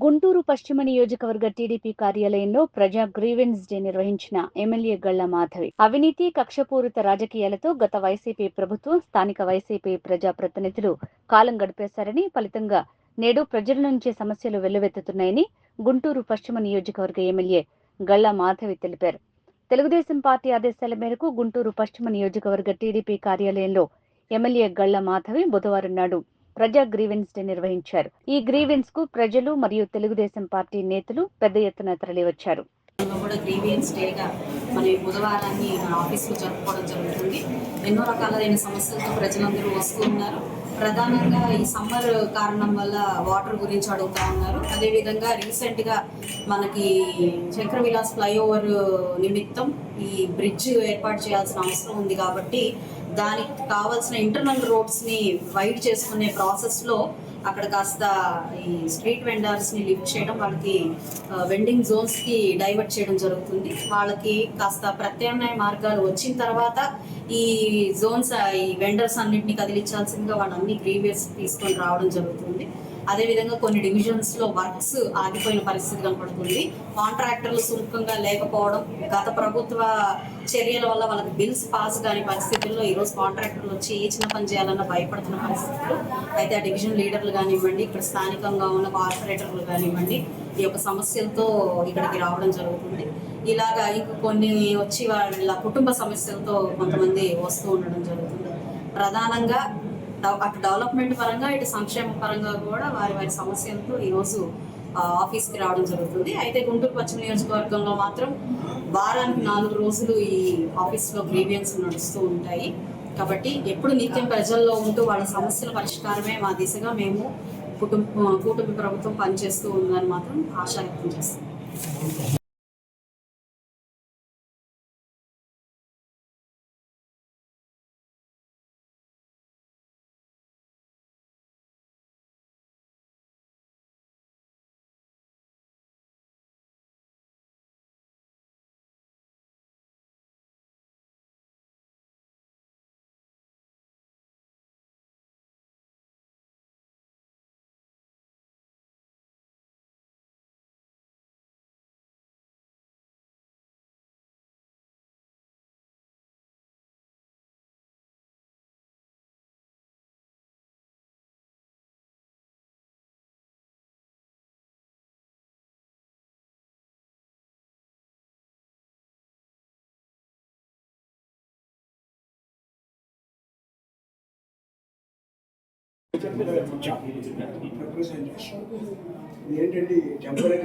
గుంటూరు పశ్చిమ నియోజకవర్గ టీడీపీ కార్యాలయంలో ప్రజా గ్రీవెన్స్ డే నిర్వహించిన ఎమ్మెల్యే గళ్ల మాధవి అవినీతి కక్షపూరిత రాజకీయాలతో గత వైసీపీ ప్రభుత్వం స్థానిక వైసీపీ ప్రజాప్రతినిధులు కాలం గడిపేశారని, ఫలితంగా నేడు ప్రజల నుంచి సమస్యలు వెల్లువెత్తుతున్నాయని గుంటూరు పశ్చిమ నియోజకవర్గ ఎమ్మెల్యే గళ్ల మాధవి తెలిపారు. తెలుగుదేశం పార్టీ ఆదేశాల మేరకు గుంటూరు పశ్చిమ నియోజకవర్గ టీడీపీ కార్యాలయంలో ఎమ్మెల్యే గళ్ల మాధవి బుధవారం నాడు ప్రజా గ్రీవెన్స్ డే నిర్వహించారు. ఈ గ్రీవెన్స్ కు ప్రజలు మరియు తెలుగుదేశం పార్టీ నేతలు పెద్ద ఎత్తున తరలివచ్చారు. గ్రీవెన్స్ డేగా మన బుధవారాన్ని మన ఆఫీస్లో జరుపుకోవడం జరుగుతుంది. ఎన్నో రకాలైన సమస్యలతో ప్రజలందరూ వస్తూ ఉన్నారు. ప్రధానంగా ఈ సమ్మర్ కారణం వల్ల వాటర్ గురించి అడుగుతా ఉన్నారు. అదేవిధంగా రీసెంట్గా మనకి చక్ర విలాస్ ఫ్లైఓవర్ నిమిత్తం ఈ బ్రిడ్జ్ ఏర్పాటు చేయాల్సిన అవసరం ఉంది కాబట్టి దానికి కావాల్సిన ఇంటర్నల్ రోడ్స్ని వైడ్ చేసుకునే ప్రాసెస్లో అక్కడ కాస్త ఈ స్ట్రీట్ వెండర్స్ని లిఫ్ట్ చేయడం, వాళ్ళకి వెండింగ్ జోన్స్కి డైవర్ట్ చేయడం జరుగుతుంది. వాళ్ళకి కాస్త ప్రత్యామ్నాయ మార్గాలు వచ్చిన తర్వాత ఈ జోన్స్ ఈ వెండర్స్ అన్నింటినీ కదిలించాల్సిందిగా వాళ్ళన్ని గ్రీవియస్ తీసుకొని రావడం జరుగుతుంది. అదేవిధంగా కొన్ని డివిజన్స్లో వర్క్స్ ఆగిపోయిన పరిస్థితి కనపడుతుంది. కాంట్రాక్టర్లు సుముఖంగా లేకపోవడం, గత ప్రభుత్వ చర్యల వల్ల వాళ్ళకి బిల్స్ పాస్ కాని పరిస్థితుల్లో ఈరోజు కాంట్రాక్టర్లు వచ్చి ఏ చిన్న పని చేయాలన్నా భయపడుతున్న పరిస్థితులు అయితే ఆ డివిజన్ లీడర్లు కానివ్వండి, ఇక్కడ స్థానికంగా ఉన్న కార్పొరేటర్లు కానివ్వండి, ఈ యొక్క సమస్యలతో ఇక్కడికి రావడం జరుగుతుంది. ఇలాగా ఇంక కొన్ని వచ్చి వాళ్ళ కుటుంబ సమస్యలతో కొంతమంది వస్తూ ఉండడం జరుగుతుంది. ప్రధానంగా అటు డెవలప్మెంట్ పరంగా ఇటు సంక్షేమ పరంగా కూడా వారి వారి సమస్యలతో ఈరోజు ఆఫీస్కి రావడం జరుగుతుంది. అయితే గుంటూరు పశ్చిమ నియోజకవర్గంలో మాత్రం వారానికి 4 రోజులు ఈ ఆఫీస్లో గ్రీవియన్స్ నడుస్తూ ఉంటాయి. కాబట్టి ఎప్పుడు నిత్యం ప్రజల్లో ఉంటూ వాళ్ళ సమస్యల పరిష్కారమే మా దిశగా మేము కూటమి ప్రభుత్వం పనిచేస్తూ ఉందని మాత్రం ఆశా వ్యక్తం చేస్తాం. ఏంటంటే టెంపరీ